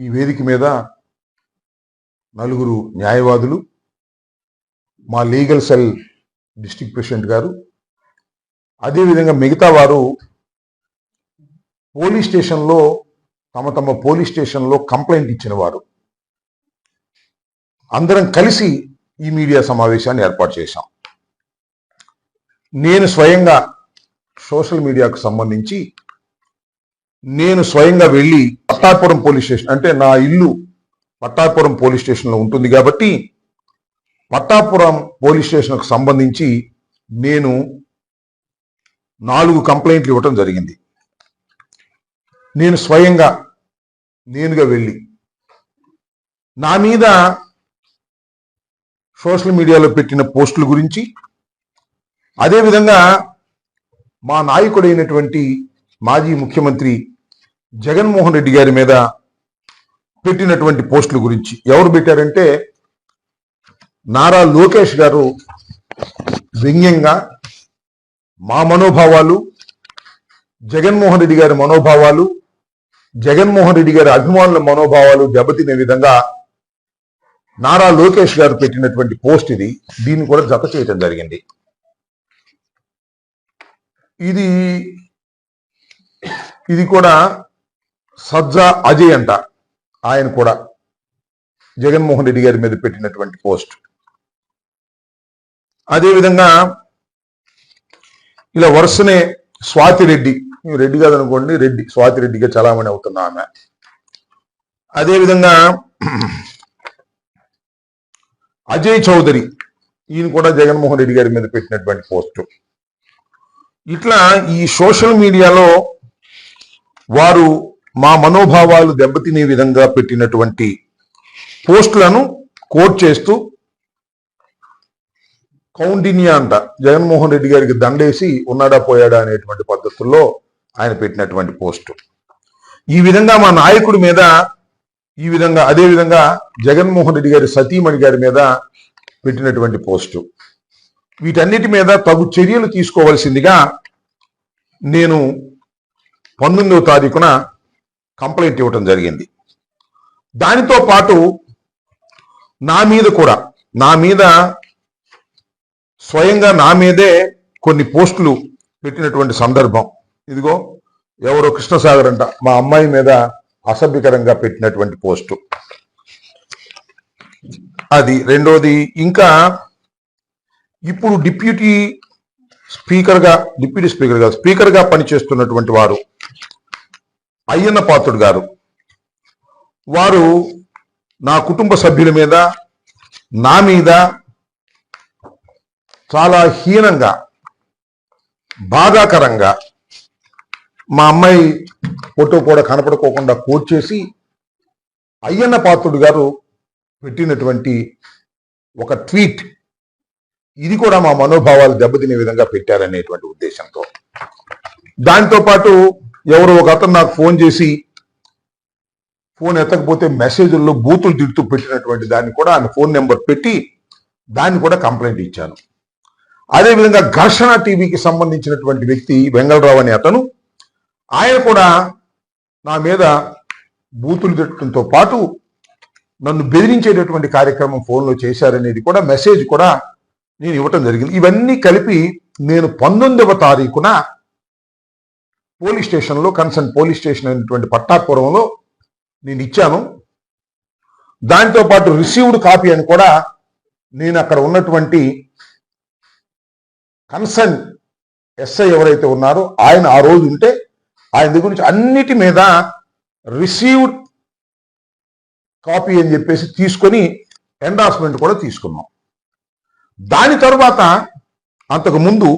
ఈ వేదిక మీద నలుగురు న్యాయవాదులు, మా లీగల్ సెల్ డిస్ట్రిక్ట్ ప్రెసిడెంట్ గారు, అదేవిధంగా మిగతా వారు పోలీస్ స్టేషన్లో తమ పోలీస్ స్టేషన్లో కంప్లైంట్ ఇచ్చిన వారు అందరం కలిసి ఈ మీడియా సమావేశాన్ని ఏర్పాటు చేశాం. నేను స్వయంగా సోషల్ మీడియాకు సంబంధించి నేను స్వయంగా వెళ్ళి పట్టాపురం పోలీస్ స్టేషన్, అంటే నా ఇల్లు పట్టాపురం పోలీస్ స్టేషన్లో ఉంటుంది కాబట్టి పట్టాపురం పోలీస్ స్టేషన్కు సంబంధించి నేను 4 కంప్లైంట్లు ఇవ్వటం జరిగింది. నేను స్వయంగా నేనుగా వెళ్ళి నా మీద సోషల్ మీడియాలో పెట్టిన పోస్టుల గురించి, అదేవిధంగా మా నాయకుడైనటువంటి మాజీ ముఖ్యమంత్రి జగన్మోహన్ రెడ్డి గారి మీద పెట్టినటువంటి పోస్టుల గురించి. ఎవరు పెట్టారంటే నారా లోకేష్ గారు వ్యంగ్యంగా మా మనోభావాలు, జగన్మోహన్ రెడ్డి గారి మనోభావాలు, జగన్మోహన్ రెడ్డి గారి అభిమానుల మనోభావాలు దెబ్బతినే విధంగా నారా లోకేష్ గారు పెట్టినటువంటి పోస్ట్ ఇది. దీన్ని కూడా జత చేయటం జరిగింది. ఇది కూడా సజ్జా అజయ్ అంట, ఆయన కూడా జగన్మోహన్ రెడ్డి గారి మీద పెట్టినటువంటి పోస్ట్. అదేవిధంగా ఇలా వరుసనే స్వాతి రెడ్డి, రెడ్డి కాదనుకోండి, రెడ్డి స్వాతి రెడ్డిగా చలామణి అవుతున్నా ఆమె. అదేవిధంగా అజయ్ చౌదరి, ఈయన కూడా జగన్మోహన్ రెడ్డి గారి మీద పెట్టినటువంటి పోస్టు. ఇట్లా ఈ సోషల్ మీడియాలో వారు మా మనోభావాలు దెబ్బతినే విధంగా పెట్టినటువంటి పోస్టులను కోట్ చేస్తూ కౌండిన్యా అంట, జగన్మోహన్ రెడ్డి గారికి దండేసి ఉన్నాడా పోయాడా అనేటువంటి పద్ధతుల్లో ఆయన పెట్టినటువంటి పోస్టు. ఈ విధంగా మా నాయకుడి మీద, ఈ విధంగా అదేవిధంగా జగన్మోహన్ రెడ్డి గారి సతీమణి గారి మీద పెట్టినటువంటి పోస్టు. వీటన్నిటి మీద తగు చర్యలు తీసుకోవాల్సిందిగా నేను 19వ తారీఖున కంప్లైంట్ ఇవ్వటం జరిగింది. దానితో పాటు నా మీద స్వయంగా నా మీదే కొన్ని పోస్టులు పెట్టినటువంటి సందర్భం. ఇదిగో ఎవరో కృష్ణసాగర్ అంట, మా అమ్మాయి మీద అసభ్యకరంగా పెట్టినటువంటి పోస్టు అది. రెండోది, ఇంకా ఇప్పుడు డిప్యూటీ స్పీకర్గా పనిచేస్తున్నటువంటి వారు అయ్యన్న పాత్రుడు గారు, వారు నా కుటుంబ సభ్యుల మీద, నా మీద చాలా హీనంగా, బాధాకరంగా మా అమ్మాయి ఫోటో కూడా కనపడుకోకుండా కోట్ చేసి అయ్యన్న పాత్రుడు గారు పెట్టినటువంటి ఒక ట్వీట్, ఇది కూడా మా మనోభావాలు దెబ్బతినే విధంగా పెట్టారనేటువంటి ఉద్దేశంతో. దాంతో పాటు ఎవరో ఒక అతను నాకు ఫోన్ చేసి, ఫోన్ ఎత్తకపోతే మెసేజ్ల్లో బూతులు తిడుతూ పెట్టినటువంటి దాన్ని కూడా ఆయన ఫోన్ నెంబర్ పెట్టి దాన్ని కూడా కంప్లైంట్ ఇచ్చాను. అదేవిధంగా ఘర్షణ టీవీకి సంబంధించినటువంటి వ్యక్తి వెంగళరావు అనే అతను, ఆయన కూడా నా మీద బూతులు తిట్టడంతో పాటు నన్ను బెదిరించేటటువంటి కార్యక్రమం ఫోన్లో చేశారనేది కూడా మెసేజ్ కూడా నేను ఇవ్వటం జరిగింది. ఇవన్నీ కలిపి నేను 19వ తారీఖున పోలీస్ స్టేషన్లో, కన్సర్న్ పోలీస్ స్టేషన్ అయినటువంటి పట్టాపురంలో నేను ఇచ్చాను. దాంతో పాటు రిసీవ్డ్ కాపీ అని కూడా నేను అక్కడ ఉన్నటువంటి కన్సర్న్ ఎస్ఐ ఎవరైతే ఉన్నారో ఆయన ఆ రోజు ఉంటే ఆయన దగ్గర నుంచి అన్నిటి మీద రిసీవ్డ్ కాపీ అని చెప్పేసి తీసుకొని ఎండార్స్మెంట్ కూడా తీసుకున్నాం. దాని తర్వాత అంతకు ముందు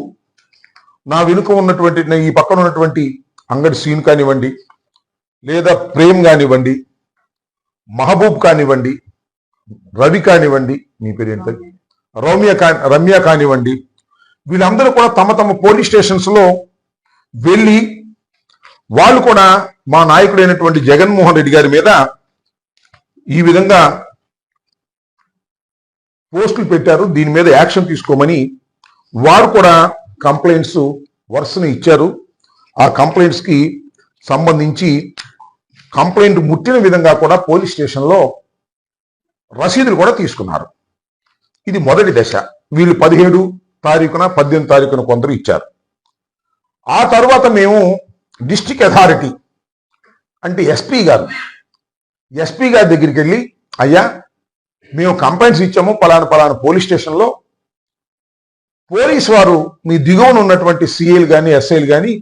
నా వెనుక ఉన్నటువంటి, ఈ పక్కన ఉన్నటువంటి అంగడి సీన్ కానివ్వండి, లేదా ప్రేమ్ కానివ్వండి, మహబూబ్ కానివ్వండి, రవి కానివ్వండి, మీ పేరు ఏంటి, రమ్య కానివ్వండి, వీళ్ళందరూ కూడా తమ పోలీస్ స్టేషన్స్లో వెళ్ళి వాళ్ళు కూడా మా నాయకుడైనటువంటి జగన్మోహన్ రెడ్డి గారి మీద ఈ విధంగా పోస్టులు పెట్టారు, దీని మీద యాక్షన్ తీసుకోమని వారు కూడా కంప్లైంట్స్ వరుసను ఇచ్చారు. ఆ కంప్లైంట్స్కి సంబంధించి కంప్లైంట్ ముట్టిన విధంగా కూడా పోలీస్ స్టేషన్లో రసీదులు కూడా తీసుకున్నారు. ఇది మొదటి దశ. వీళ్ళు 17 తారీఖున 18 తారీఖున కొందరు ఇచ్చారు. ఆ తర్వాత మేము డిస్ట్రిక్ట్ అథారిటీ అంటే ఎస్పీ గారి దగ్గరికి వెళ్ళి, అయ్యా మేము కంప్లైంట్స్ ఇచ్చాము పలానా పోలీస్ స్టేషన్లో, పోలీస్ వారు మీ దిగువన ఉన్నటువంటి సిఐలు కానీ ఎస్ఐలు కానీ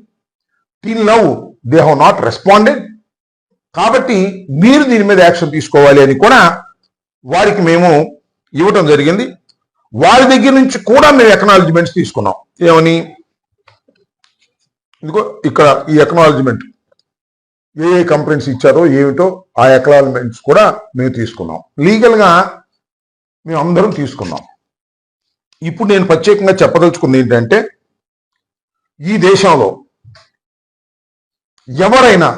till now they have not responded, కాబట్టి మీరు దీని మీద యాక్షన్ తీసుకోవాలి అని కూడా వారికి మేము ఇవ్వటం జరిగింది. వారి దగ్గర నుంచి కూడా మేము ఎక్నాలజ్మెంట్స్ తీసుకున్నాం. ఏమని, ఇదిగో ఇక్కడ ఈ ఎక్నాలజ్మెంట్ ఏ కంప్లైంట్స్ ఇచ్చారో ఏమిటో ఆ ఎక్నాలజ్మెంట్స్ కూడా మేము తీసుకున్నాం. లీగల్గా మేము అందరం తీసుకున్నాం. ఇప్పుడు నేను ప్రత్యేకంగా చెప్పదలుచుకుంది ఏంటంటే, ఈ దేశంలో ఎవరైనా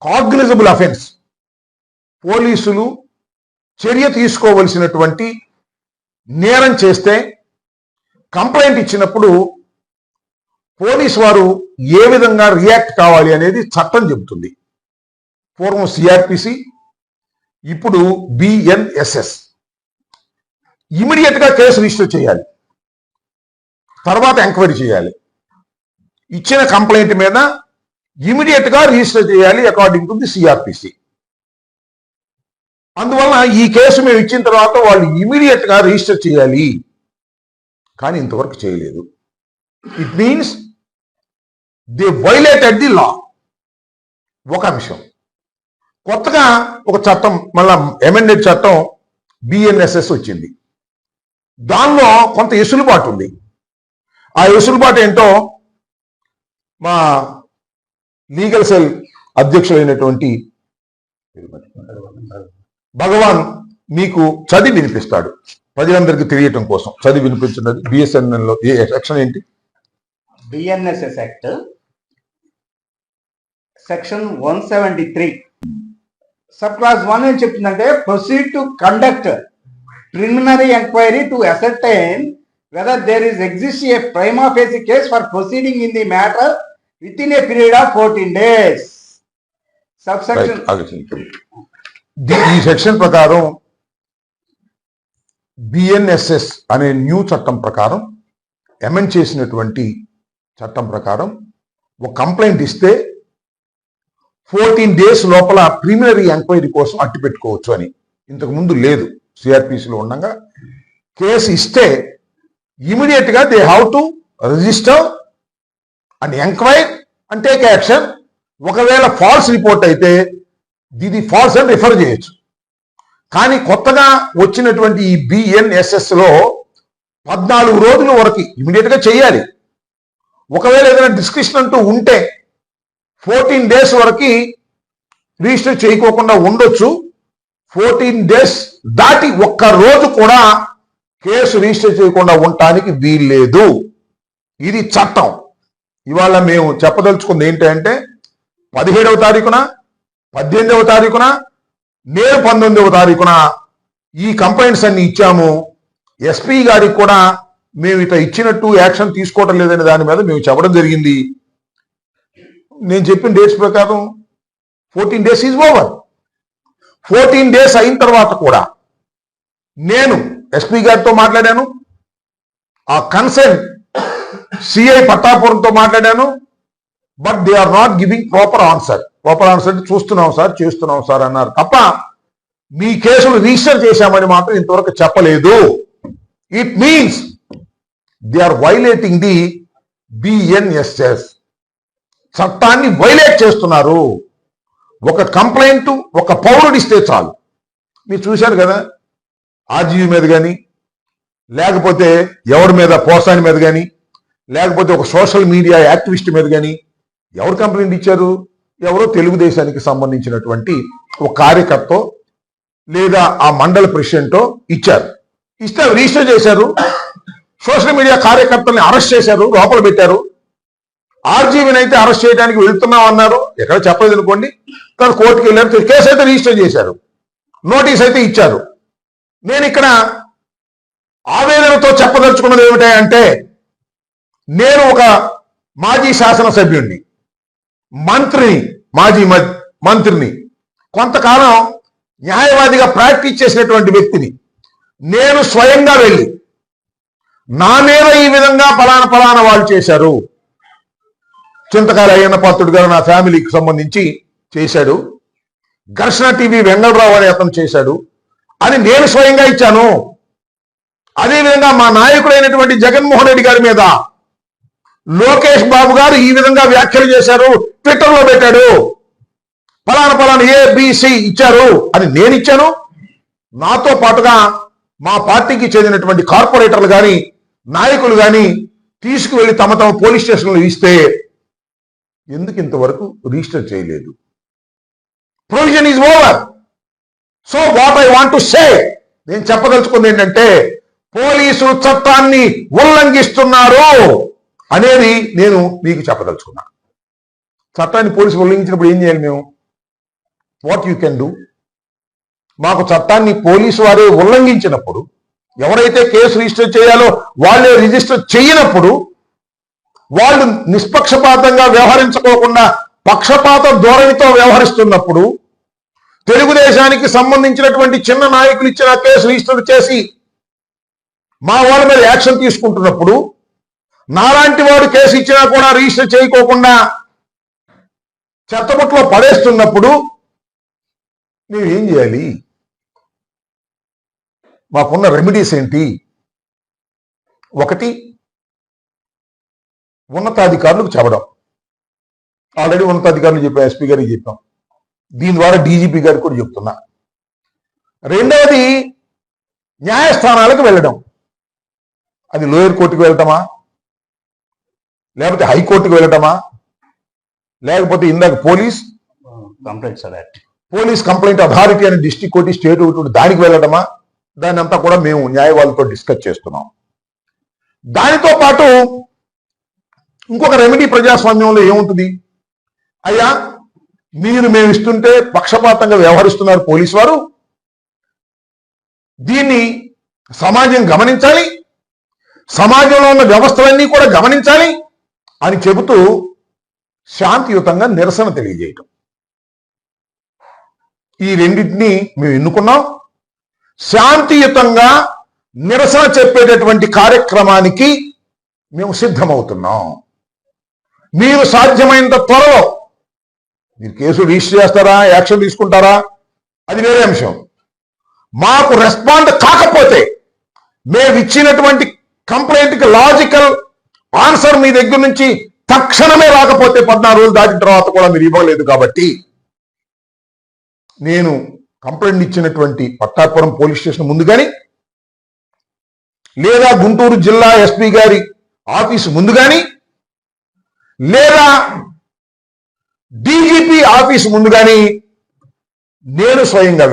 కాగ్నిజబుల్ అఫెన్స్ పోలీసులు చర్య తీసుకోవలసినటువంటి నేరం చేస్తే కంప్లైంట్ ఇచ్చినప్పుడు పోలీసు వారు ఏ విధంగా రియాక్ట్ కావాలి అనేది చట్టం చెబుతుంది. పూర్వం సిఆర్పిసి, ఇప్పుడు బిఎన్ఎస్ఎస్. ఇమీడియట్ గా కేసు రిజిస్టర్ చేయాలి, తర్వాత ఎంక్వైరీ చేయాలి. ఇచ్చిన కంప్లైంట్ మీద ఇమీడియట్ గా రిజిస్టర్ చేయాలి అకార్డింగ్ టు ది సిఆర్పిసి. అందువల్ల ఈ కేసు మేము ఇచ్చిన తర్వాత వాళ్ళు ఇమీడియట్ గా రిజిస్టర్ చేయాలి, కానీ ఇంతవరకు చేయలేదు. It means they violated the law. ఒక అంశం. కొత్తగా ఒక చట్టం, మళ్ళా అమెండెడ్ చట్టం బిఎన్ఎస్ఎస్ వచ్చింది. దానిలో కొంత ఎసులుబాటు ఉంది. ఆ ఎసులుబాటు ఏంటో మా లీగల్ సెల్ అధ్యక్షులైనటువంటి భగవాన్ మీకు చదివి వినిపిస్తాడు, ప్రజలందరికీ తెలియటం కోసం చదివి వినిపించినది. బిఎస్ఎన్ఎల్ లో ఏ సెక్షన్ ఏంటి? BNSS act section 173 sub class 1 ఏం చెప్తుందంటే, proceed to conduct preliminary enquiry to ascertain whether there is exists a prima facie case for proceeding in the matter within a period of 14 days. Subsection ఈ section ప్రకారం BNSS అనే new చట్టం ప్రకారం, amend చేసినటువంటి చట్టం ప్రకారం ఒక కంప్లైంట్ ఇస్తే 14 days లోపల ప్రిలిమినరీ ఎంక్వైరీ కోసం అట్టి పెట్టుకోవచ్చు అని. ఇంతకు ముందు లేదు. సిఆర్పిసిలో ఉండగా కేసు ఇస్తే ఇమీడియట్ గా they have to register and enquire and take action. ఒకవేళ ఫాల్స్ రిపోర్ట్ అయితే ఇది ఫాల్స్ అని రిఫర్ చేయొచ్చు. కానీ కొత్తగా వచ్చినటువంటి ఈ బిఎన్ఎస్ఎస్ లో 14 రోజుల వరకు ఇమీడియట్ గా చేయాలి. ఒకవేళ ఏదైనా డిస్కషన్ అంటూ ఉంటే 14 days వరకు రిజిస్టర్ చేయకోకుండా ఉండొచ్చు. 14 days దాటి ఒక్క రోజు కూడా కేసు రిజిస్టర్ చేయకుండా ఉండటానికి వీల్లేదు. ఇది చట్టం. ఇవాళ మేము చెప్పదలుచుకుంది ఏంటంటే, 17వ తారీఖున 18వ తారీఖున నేను 19వ తారీఖున ఈ కంప్లైంట్స్ అన్ని ఇచ్చాము. ఎస్పీ గారికి కూడా మేము ఇట్లా ఇచ్చినట్టు యాక్షన్ తీసుకోవటం లేదనే దాని మీద మేము చెప్పడం జరిగింది. నేను చెప్పిన డేట్స్ ప్రకారం 14 days ఈజ్ ఓవర్. 14 days అయిన తర్వాత కూడా నేను ఎస్పీ గారితో మాట్లాడాను, ఆ కన్సర్న్ సిఐ పట్టాపురంతో మాట్లాడాను. But they are not giving proper answer. Proper answer చూస్తున్నాం సార్, చేస్తున్నాం సార్ అన్నారు తప్ప మీ కేసులు రిజిస్టర్ చేశామని మాత్రం ఇంతవరకు చెప్పలేదు. It means they are violating the BNSS. చట్టాన్ని వైలేట్ చేస్తున్నారు. ఒక కంప్లైంట్ ఒక పౌరుడిస్తే చాలు. మీరు చూశారు కదా, ఆర్జీవీ మీద కానీ, లేకపోతే ఎవరి మీద, పోసాని మీద కానీ, లేకపోతే ఒక సోషల్ మీడియా యాక్టివిస్ట్ మీద కానీ ఎవరు కంప్లైంట్ ఇచ్చారు? ఎవరో తెలుగుదేశానికి సంబంధించినటువంటి ఒక కార్యకర్త లేదా ఆ మండల ప్రెసిడెంటో ఇచ్చారు. ఇస్తే రిజిస్టర్ చేశారు. సోషల్ మీడియా కార్యకర్తల్ని అరెస్ట్ చేశారు, లోపల పెట్టారు. ఆర్జీవీని అయితే అరెస్ట్ చేయడానికి వెళ్తున్నాం అన్నారు, ఎక్కడ చెప్పలేదు అనుకోండి. కానీ కోర్టుకి వెళ్ళారు, కేసు అయితే రిజిస్టర్ చేశారు, నోటీస్ అయితే ఇచ్చారు. నేను ఇక్కడ ఆవేదనతో చెప్పదలుచుకున్నది ఏమిటంటే, నేను ఒక మాజీ శాసనసభ్యుడిని, మంత్రిని, మాజీ మంత్రిని, కొంతకాలం న్యాయవాదిగా ప్రాక్టీస్ చేసినటువంటి వ్యక్తిని నేను స్వయంగా వెళ్ళి నా మీద ఈ విధంగా ఫలానా వాళ్ళు చేశారు, చింతకాయల అయ్యన్న పాత్రుడు గారు నా ఫ్యామిలీకి సంబంధించి చేశాడు, ఘర్షణ టీవీ వెంగళరావు అనే అతను చేశాడు అని నేను స్వయంగా ఇచ్చాను. అదేవిధంగా మా నాయకుడైనటువంటి జగన్మోహన్ రెడ్డి గారి మీద లోకేష్ బాబు గారు ఈ విధంగా వ్యాఖ్యలు చేశారు, ట్విట్టర్లో పెట్టాడు, ఫలానా ఏబిసి ఇచ్చారు అని నేను ఇచ్చాను. నాతో పాటుగా మా పార్టీకి చెందినటువంటి కార్పొరేటర్లు కానీ నాయకులు కానీ తీసుకువెళ్ళి తమ పోలీస్ స్టేషన్లో ఇస్తే ఎందుకు ఇంతవరకు రిజిస్టర్ చేయలేదు? Provision is over. So what I want to say, నేను చెప్పదలుచుకుంది ఏంటంటే పోలీసులు చట్టాన్ని ఉల్లంఘిస్తున్నారు అనేది నేను మీకు చెప్పదలుచుకున్నా. చట్టాన్ని పోలీసులు ఉల్లంఘించినప్పుడు ఏం చేయాలి మేము? What you can do? మాకు చట్టాన్ని పోలీసు వారే ఉల్లంఘించినప్పుడు, ఎవరైతే కేసు రిజిస్టర్ చేయాలో వాళ్ళే రిజిస్టర్ చేయనప్పుడు, వాళ్ళు నిష్పక్షపాతంగా వ్యవహరించుకోకుండా పక్షపాత ధోరణితో వ్యవహరిస్తున్నప్పుడు, తెలుగుదేశానికి సంబంధించినటువంటి చిన్న నాయకులు ఇచ్చిన కేసు రిజిస్టర్ చేసి మా వాళ్ళ మీద యాక్షన్ తీసుకుంటున్నప్పుడు, నాలాంటి వాడు కేసు ఇచ్చినా కూడా రిజిస్టర్ చేయకోకుండా చెత్తబుట్టలో పడేస్తున్నప్పుడు మేము ఏం చేయాలి? మాకున్న రెమెడీస్ ఏంటి? ఒకటి, ఉన్నతాధికారులకు చెప్పడం. ఆల్రెడీ ఉన్నతాధికారులు చెప్పాం, ఎస్పీ గారికి చెప్పాం, దీని ద్వారా డీజీపీ గారికి కూడా చెప్తున్నా. రెండవది, న్యాయస్థానాలకు వెళ్ళడం. అది లోయర్ కోర్టుకు వెళ్ళటమా, లేకపోతే హైకోర్టుకు వెళ్ళటమా, లేకపోతే ఇందాక పోలీస్ కంప్లైంట్ అథారిటీ అని డిస్ట్రిక్ట్ కోర్టు, స్టేట్ కోర్టు దానికి వెళ్ళటమా, దాన్ని అంతా కూడా మేము న్యాయవాదులతో డిస్కస్ చేస్తున్నాం. దానితో పాటు ఇంకొక రెమెడీ ప్రజాస్వామ్యంలో ఏముంటుంది? అయ్యా, మేము ఇస్తుంటే పక్షపాతంగా వ్యవహరిస్తున్నారు పోలీసు వారు, దీన్ని సమాజం గమనించాలి, సమాజంలో ఉన్న వ్యవస్థలన్నీ కూడా గమనించాలి అని చెబుతూ శాంతియుతంగా నిరసన తెలియజేయటం. ఈ రెండింటినీ మేము ఎన్నుకున్నాం. శాంతియుతంగా నిరసన చెప్పేటటువంటి కార్యక్రమానికి మేము సిద్ధమవుతున్నాం. మీరు సాధ్యమైనంత త్వరలో, మీరు కేసు రిజిస్టర్ చేస్తారా, యాక్షన్ తీసుకుంటారా, అది వేరే అంశం. మాకు రెస్పాండ్ కాకపోతే, మేము ఇచ్చినటువంటి కంప్లైంట్కి లాజికల్ ఆన్సర్ మీ దగ్గర నుంచి తక్షణమే రాకపోతే, 14 రోజులు దాటిన తర్వాత కూడా మీరు ఇవ్వలేదు కాబట్టి, నేను కంప్లైంట్ ఇచ్చినటువంటి పట్టాపురం పోలీస్ స్టేషన్ ముందు కానీ, లేదా గుంటూరు జిల్లా ఎస్పీ గారి ఆఫీసు ముందు కానీ, లేదా డీజీపీ ఆఫీసు ముందు కానీ నేను స్వయంగా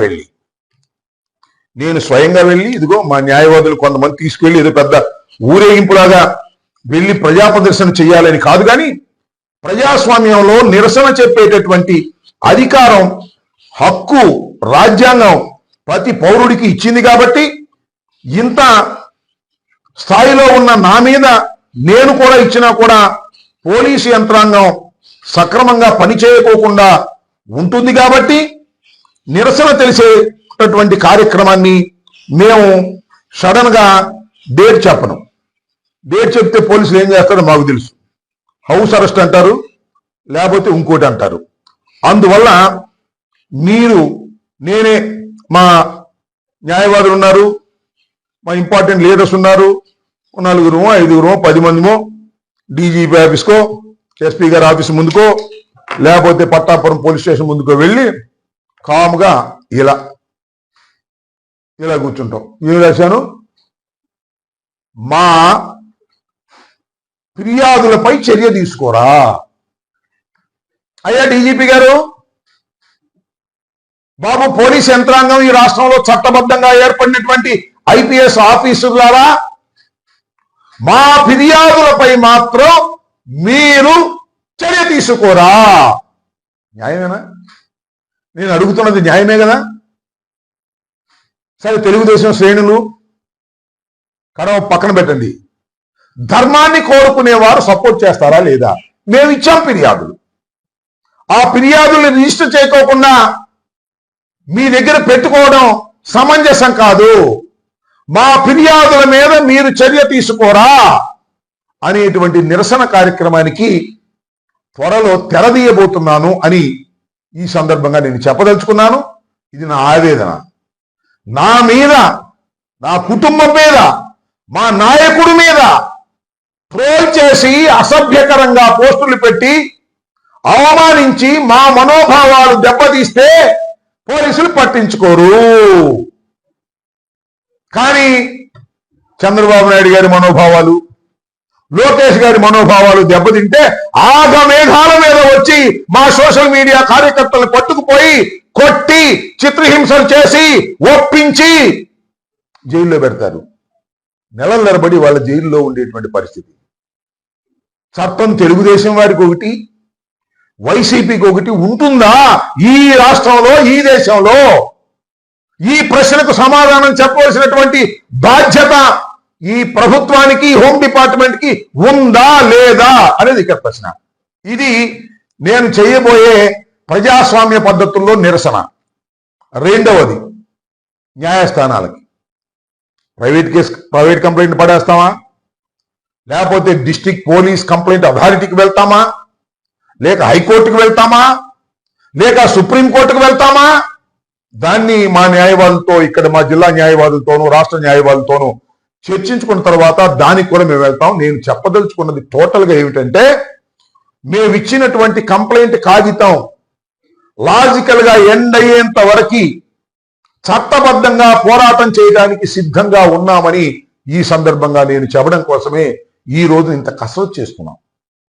వెళ్ళి ఇదిగో మా న్యాయవాదులు కొంతమంది తీసుకెళ్లి ఏదో పెద్ద ఊరేగింపులాగా వెళ్ళి ప్రజా ప్రదర్శన చేయాలని కాదు, కానీ ప్రజాస్వామ్యంలో నిరసన చెప్పేటటువంటి అధికారం, హక్కు రాజ్యాంగం ప్రతి పౌరుడికి ఇచ్చింది కాబట్టి, ఇంత స్థాయిలో ఉన్న నా మీద నేను కూడా ఇచ్చినా కూడా పోలీసు యంత్రాంగం సక్రమంగా పనిచేయకోకుండా ఉంటుంది కాబట్టి, నిరసన తెలిసేటటువంటి కార్యక్రమాన్ని మేము సడన్ గా డేట్ చెప్పను. డేట్ చెప్తే పోలీసులు ఏం చేస్తారో మాకు తెలుసు. హౌస్ అరెస్ట్ అంటారు, లేకపోతే ఇంకోటి అంటారు. అందువల్ల నేనే, మా న్యాయవాదులు ఉన్నారు, మా ఇంపార్టెంట్ లీడర్స్ ఉన్నారు, 4 5 10 మందిమో డీజీపీ ఆఫీస్కో, ఎస్పీ గారి ఆఫీస్ ముందుకో, లేకపోతే పట్టాపురం పోలీస్ స్టేషన్ ముందుకో వెళ్ళి కామ్గా ఇలా కూర్చుంటాం. ఏం రాశాను? మా ఫిర్యాదులపై చర్య తీసుకోరా. అయ్యా డీజీపీ గారు, బాబు, పోలీస్ యంత్రాంగం ఈ రాష్ట్రంలో చట్టబద్ధంగా ఏర్పడినటువంటి ఐపీఎస్ ఆఫీసర్లారా, మా ఫిర్యాదులపై మాత్రం మీరు చర్య తీసుకోరా. న్యాయమేనా? నేను అడుగుతున్నది న్యాయమే కదా? సరే, తెలుగుదేశం శ్రేణులు కడవ పక్కన పెట్టండి, ధర్మాన్ని కోరుకునేవారు సపోర్ట్ చేస్తారా లేదా? మేము ఇచ్చాం ఫిర్యాదులు, ఆ ఫిర్యాదుల్ని రిజిస్టర్ చేయకోకుండా మీ దగ్గర పెట్టుకోవడం సమంజసం కాదు. మా ఫిర్యాదుల మీద మీరు చర్య తీసుకోరా అనేటువంటి నిరసన కార్యక్రమానికి త్వరలో తెరదీయబోతున్నాను అని ఈ సందర్భంగా నేను చెప్పదలుచుకున్నాను. ఇది నా ఆవేదన. నా మీద, నా కుటుంబం మీద, మా నాయకుడి మీద ట్రోల్ చేసి అసభ్యకరంగా పోస్టులు పెట్టి అవమానించి మా మనోభావాలు దెబ్బతీస్తే పోలీసులు పట్టించుకోరు. కానీ చంద్రబాబు నాయుడు గారి మనోభావాలు, లోకేష్ గారి మనోభావాలు దెబ్బతింటే ఆగమేఘాల మీద వచ్చి మా సోషల్ మీడియా కార్యకర్తలు పట్టుకుపోయి కొట్టి చిత్రహింసలు చేసి ఒప్పించి జైల్లో పెడతారు. నెలల తరబడి వాళ్ళ జైల్లో ఉండేటువంటి పరిస్థితి. చట్టం తెలుగుదేశం వారికి ఒకటి, వైసీపీకి ఒకటి ఉంటుందా ఈ రాష్ట్రంలో, ఈ దేశంలో? ఈ ప్రశ్నకు సమాధానం చెప్పవలసినటువంటి బాధ్యత ఈ ప్రభుత్వానికి, హోమ్ డిపార్ట్మెంట్ కి ఉందా లేదా అనేది ఇక్కడ ప్రశ్న. ఇది నేను చేయబోయే ప్రజాస్వామ్య పద్ధతుల్లో నిరసన. రెండవది, న్యాయస్థానాలకి ప్రైవేట్ కంప్లైంట్ పడేస్తామా, లేకపోతే డిస్ట్రిక్ట్ పోలీస్ కంప్లైంట్ అథారిటీకి వెళ్తామా, లేక హైకోర్టుకు వెళ్తామా, లేక సుప్రీంకోర్టుకు వెళ్తామా? దాన్ని మా న్యాయవాదులతో, ఇక్కడ మా జిల్లా న్యాయవాదులతోనూ రాష్ట్ర న్యాయవాదులతోనూ చర్చించుకున్న తర్వాత దానికి కూడా మేము వెళ్తాం. నేను చెప్పదలుచుకున్నది టోటల్ గా ఏమిటంటే, మేము ఇచ్చినటువంటి కంప్లైంట్ కాగితం లాజికల్ గా ఎండ్ అయ్యేంత వరకు చట్టబద్ధంగా పోరాటం చేయడానికి సిద్ధంగా ఉన్నామని ఈ సందర్భంగా నేను చెప్పడం కోసమే ఈ రోజు ఇంత కసరత్తు చేస్తున్నాం.